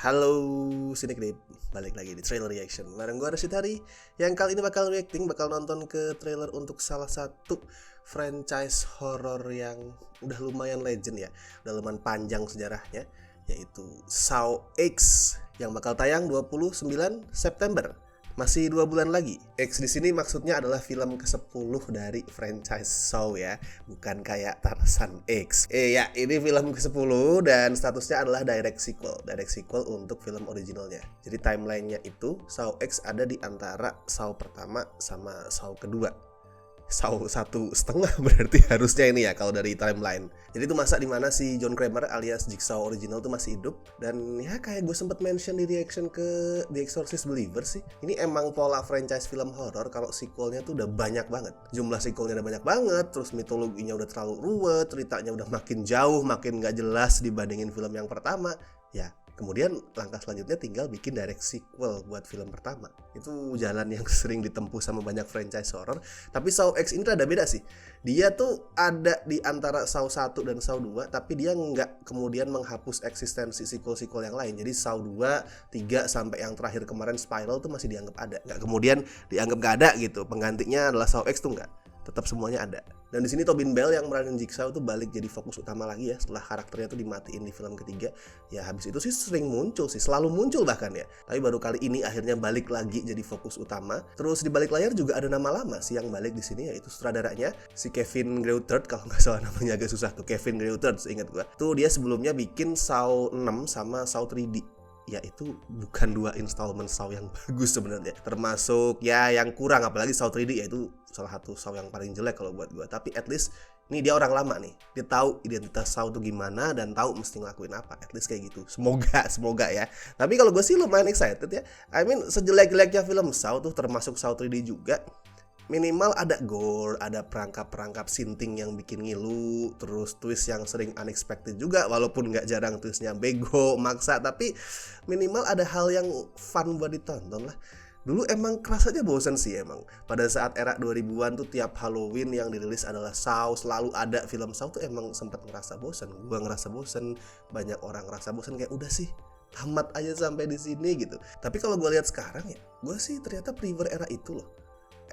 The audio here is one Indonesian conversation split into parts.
Halo Sinekrip, balik lagi di trailer reaction bareng gue Rashid Hari. Yang kali ini bakal nonton ke trailer untuk salah satu franchise horror yang udah lumayan legend ya, udah lumayan panjang sejarahnya, yaitu Saw X yang bakal tayang 29 September. Masih 2 bulan lagi. X di sini maksudnya adalah film ke-10 dari franchise Saw ya, bukan kayak Tarzan X. Ya, ini film ke-10 dan statusnya adalah direct sequel untuk film originalnya. Jadi timelinenya itu Saw X ada di antara Saw pertama sama Saw kedua. Saw 1,5 berarti harusnya ini ya kalau dari timeline. Jadi itu masa dimana si John Kramer alias Jigsaw original tuh masih hidup. Dan ya kayak gue sempet mention di reaction ke The Exorcist Believer sih, ini emang pola franchise film horror kalau sequelnya tuh udah banyak banget. Jumlah sequelnya udah banyak banget, terus mitologinya udah terlalu ruwet, ceritanya udah makin jauh, makin gak jelas dibandingin film yang pertama. Ya, kemudian langkah selanjutnya tinggal bikin direct sequel buat film pertama. Itu jalan yang sering ditempuh sama banyak franchise horror. Tapi Saw X ini ada beda sih. Dia tuh ada di antara Saw 1 dan Saw 2, tapi dia nggak kemudian menghapus eksistensi sequel-sequel yang lain. Jadi Saw 2, 3, sampai yang terakhir kemarin Spiral tuh masih dianggap ada. Nggak kemudian dianggap nggak ada gitu. Penggantinya adalah Saw X tuh nggak. Tetap semuanya ada. Dan di sini Tobin Bell yang meranin Jigsaw tuh balik jadi fokus utama lagi ya, setelah karakternya tuh dimatiin di film ketiga. Ya habis itu sih sering muncul sih, selalu muncul bahkan ya. Tapi baru kali ini akhirnya balik lagi jadi fokus utama. Terus di balik layar juga ada nama lama sih yang balik di sini, yaitu sutradaranya si Kevin Greutert, kalau nggak salah namanya agak susah tuh, Kevin Greutert seingat gua. Tuh dia sebelumnya bikin Saw 6 sama Saw 3D. Ya itu bukan 2 installment Saw yang bagus sebenarnya, termasuk ya yang kurang, apalagi Saw 3D ya itu salah satu Saw yang paling jelek kalau buat gue. Tapi at least ini dia orang lama nih, dia tahu identitas Saw itu gimana dan tahu mesti ngelakuin apa, at least kayak gitu. Semoga ya. Tapi kalau gue sih lumayan excited ya. I mean sejelek-jeleknya film Saw tuh, termasuk Saw 3D juga, minimal ada gore, ada perangkap-perangkap sinting yang bikin ngilu, terus twist yang sering unexpected juga, walaupun nggak jarang twistnya bego, maksa, tapi minimal ada hal yang fun buat ditonton lah. Dulu emang kerasanya bosen sih emang. Pada saat era 2000-an tuh tiap Halloween yang dirilis adalah Saw, selalu ada film Saw tuh, emang sempat ngerasa bosen. Gua ngerasa bosen, banyak orang ngerasa bosen, kayak udah sih tamat aja sampai di sini gitu. Tapi kalau gue lihat sekarang ya, gue sih ternyata prefer era itu loh.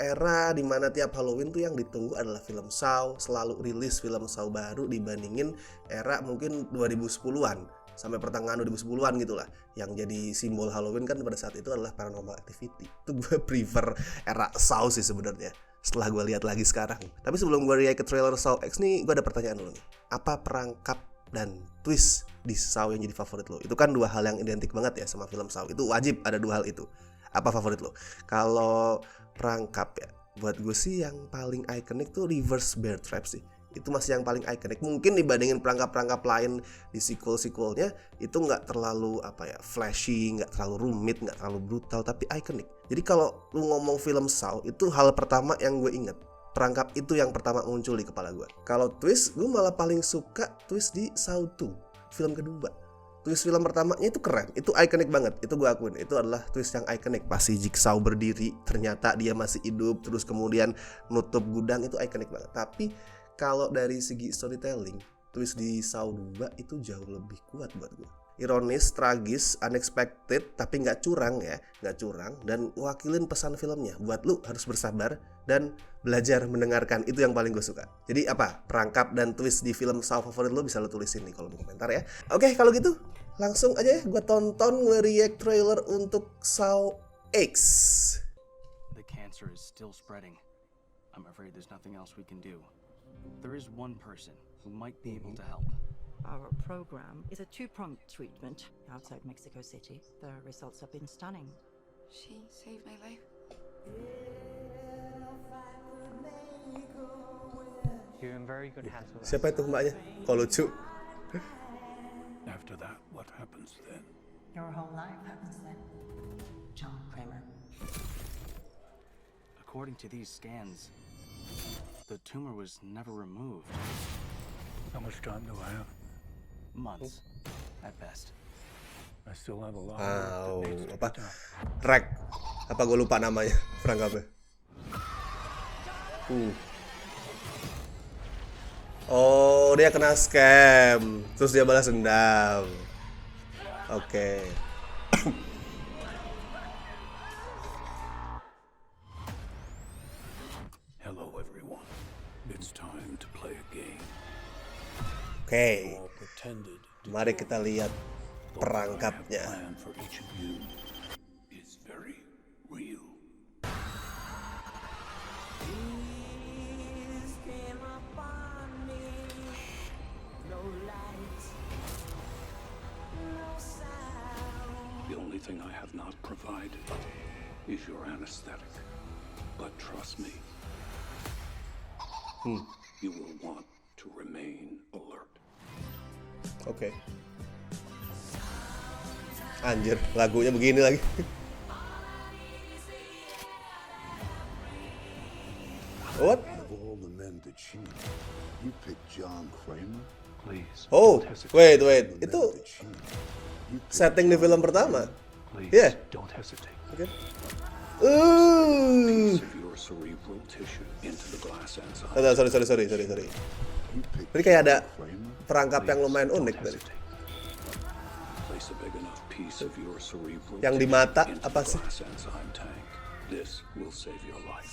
Era dimana tiap Halloween tuh yang ditunggu adalah film Saw, selalu rilis film Saw baru dibandingin era mungkin 2010-an sampai pertengahan 2010-an gitulah. Yang jadi simbol Halloween kan pada saat itu adalah Paranormal Activity. Itu gue prefer era Saw sih sebenarnya, setelah gue lihat lagi sekarang. Tapi sebelum gue react ke trailer Saw X nih, gue ada pertanyaan dulu nih. Apa perangkap dan twist di Saw yang jadi favorit lo? Itu kan dua hal yang identik banget ya sama film Saw. Itu wajib ada dua hal itu. Apa favorit lo? Kalau perangkap ya, buat gue sih yang paling ikonik tuh Reverse Bear Trap sih. Itu masih yang paling ikonik. Mungkin dibandingin perangkap-perangkap lain di sequel-sequelnya itu nggak terlalu flashy, nggak terlalu rumit, nggak terlalu brutal, tapi ikonik. Jadi kalau lu ngomong film Saw, itu hal pertama yang gue inget, perangkap itu yang pertama muncul di kepala gue. Kalau twist, gue malah paling suka twist di Saw 2, film kedua. Twist film pertamanya itu keren, itu ikonik banget, itu gue akuin, itu adalah twist yang ikonik. Pas si Jigsaw berdiri, ternyata dia masih hidup, terus kemudian nutup gudang, itu ikonik banget. Tapi kalau dari segi storytelling, twist di Saw 2 itu jauh lebih kuat buat gue. Ironis, tragis, unexpected, tapi nggak curang ya, nggak curang, dan wakilin pesan filmnya. Buat lu harus bersabar dan belajar mendengarkan, itu yang paling gue suka. Jadi apa perangkap dan twist di film Saw favorit lu bisa lu tulisin nih kalau mau komentar ya. Oke, kalau gitu langsung aja ya gue tonton, gue react trailer untuk Saw X. The cancer is still spreading. I'm afraid there's nothing else we can do. There is one person who might be able to help. Our program is a two-pronged treatment outside Mexico City. The results have been stunning. She saved my life. You're in very good hands with us. Siapa itu mbaknya? Kok lucu? After that, what happens then? Your whole life happens then. John Kramer. According to these scans, the tumor was never removed. How much time do I have? Months, at best. I still have a lot of work that needs to be done. Rek. Apa gue lupa namanya perangkapnya. Oh, dia kena scam, terus dia balas dendam. Oke. Oke, all pretended to mari kita lihat the perangkapnya. plan for each of you is very real. The only thing I have not provided is your anesthetic. But trust me, you will want to remain alert. Oke. Anjir, lagunya begini lagi. What? Of all the men to choose, you picked John Kramer? Please, Oh, don't hesitate. wait. The men Itu to choose, you picked setting di film pertama. Please, Yeah. don't hesitate. Oke. Piece of your cerebral tissue into the glass enzyme. Sorry. you picked Ini kayak ada Kramer? perangkap yang Please, lumayan don't unik tadi. hesitate. Place a big enough piece of your cerebral Yang di tissue mata into apa the sih? glass enzyme tank. This will save your life.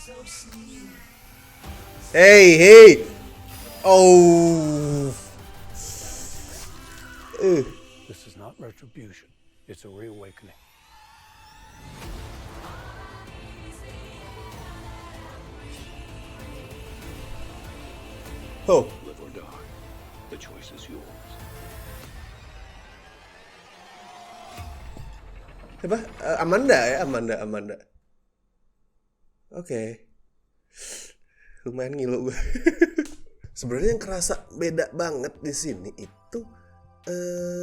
Hey. Oh. This is not retribution. It's a reawakening. Oh. Live or die. The choice is yours. Apa? Amanda. Oke. Lumayan ngilu gue. Sebenarnya yang kerasa beda banget di sini itu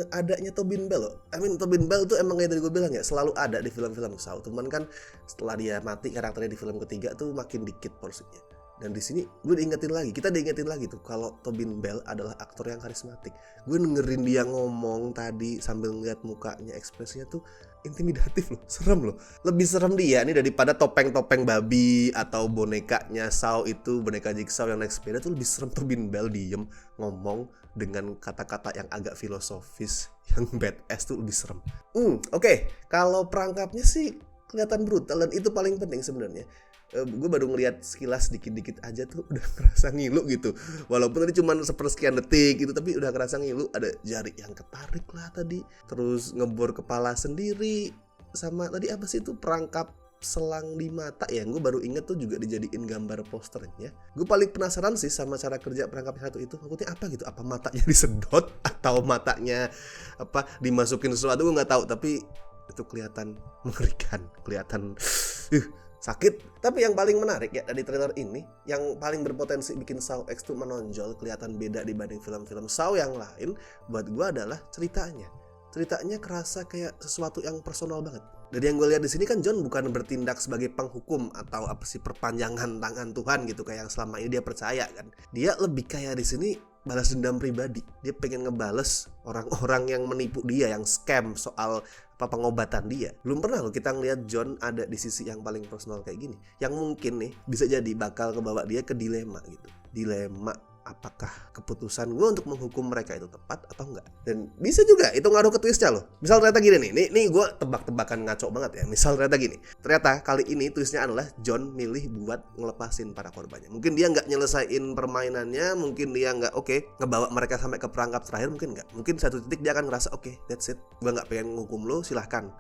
adanya Tobin Bell loh. Tobin Bell itu emang kayak tadi gue bilang ya, selalu ada di film-film Saw. Cuman kan setelah dia mati karakternya di film ketiga tuh makin dikit porsinya. Dan di sini kita diingetin lagi tuh kalau Tobin Bell adalah aktor yang karismatik. Gue dengerin dia ngomong tadi sambil ngeliat mukanya, ekspresinya tuh intimidatif loh, serem loh. Lebih serem dia nih daripada topeng-topeng babi atau bonekanya Saw itu, boneka Jigsaw yang naik sepeda tuh lebih serem. Tobin Bell diem ngomong dengan kata-kata yang agak filosofis, yang badass tuh lebih serem. Oke. Kalau perangkapnya sih kelihatan brutal dan itu paling penting sebenarnya. Gue baru ngeliat sekilas dikit-dikit aja tuh udah ngerasa ngilu gitu. Walaupun tadi cuma sepersekian detik gitu, tapi udah ngerasa ngilu. Ada jari yang ketarik lah tadi, terus ngebor kepala sendiri, sama tadi apa sih itu perangkap selang di mata ya. Gue baru inget tuh juga dijadiin gambar posternya. Gue paling penasaran sih sama cara kerja perangkap satu itu. Maksudnya apa gitu? Apa matanya disedot atau matanya apa dimasukin sesuatu? Gue nggak tahu, tapi itu kelihatan mengerikan, kelihatan sakit. Tapi yang paling menarik ya dari trailer ini, yang paling berpotensi bikin Saw X tuh menonjol, kelihatan beda dibanding film-film Saw yang lain, buat gue adalah ceritanya. Ceritanya kerasa kayak sesuatu yang personal banget. Dari yang gue lihat di sini kan John bukan bertindak sebagai penghukum atau apa sih perpanjangan tangan Tuhan gitu kayak yang selama ini dia percaya kan. Dia lebih kayak di sini balas dendam pribadi. Dia pengen ngebales orang-orang yang menipu dia, yang scam soal pengobatan dia. Belum pernah loh kita ngeliat John ada di sisi yang paling personal kayak gini, yang mungkin nih bisa jadi bakal kebawa dia ke dilema gitu. Dilema apakah keputusan gue untuk menghukum mereka itu tepat atau enggak. Dan bisa juga itu ngaruh ke twistnya loh. Misal ternyata gini nih gue tebak-tebakan ngaco banget ya. Misal ternyata gini, ternyata kali ini twistnya adalah John milih buat ngelepasin para korbannya. Mungkin dia nggak nyelesain permainannya, mungkin dia nggak ngebawa mereka sampai ke perangkap terakhir, mungkin nggak. Mungkin satu titik dia akan ngerasa that's it, gue nggak pengen menghukum lo, silahkan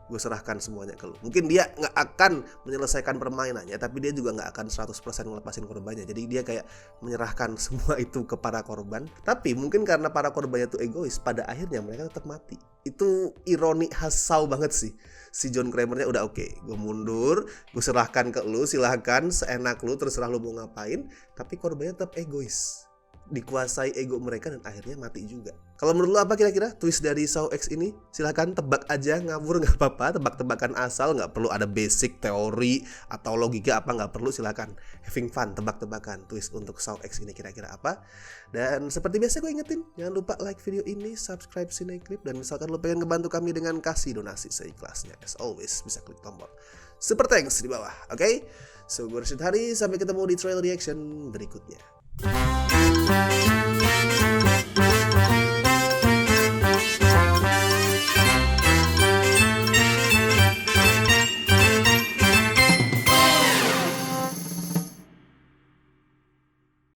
gue serahkan semuanya ke lu. Mungkin dia nggak akan menyelesaikan permainannya, tapi dia juga nggak akan 100% ngelepasin korbannya. Jadi dia kayak menyerahkan semua itu ke para korban. Tapi mungkin karena para korbannya itu egois, pada akhirnya mereka tetap mati. Itu ironi khas Saw banget sih. Si John Kramernya udah gue mundur, gue serahkan ke lu, silahkan seenak lu, terserah lu mau ngapain. Tapi korbannya tetap egois, dikuasai ego mereka dan akhirnya mati juga. Kalau menurut lo apa kira-kira twist dari Saw X ini? Silahkan tebak aja, ngawur nggak apa-apa, tebak-tebakan asal, nggak perlu ada basic teori atau logika apa, nggak perlu, silahkan having fun, tebak-tebakan twist untuk Saw X ini kira-kira apa. Dan seperti biasa gue ingetin, jangan lupa like video ini, subscribe Cineclip, dan misalkan lo pengen ngebantu kami dengan kasih donasi seikhlasnya, as always bisa klik tombol super thanks di bawah, oke? So gue Rashid Hari, sampai ketemu di trailer reaction berikutnya.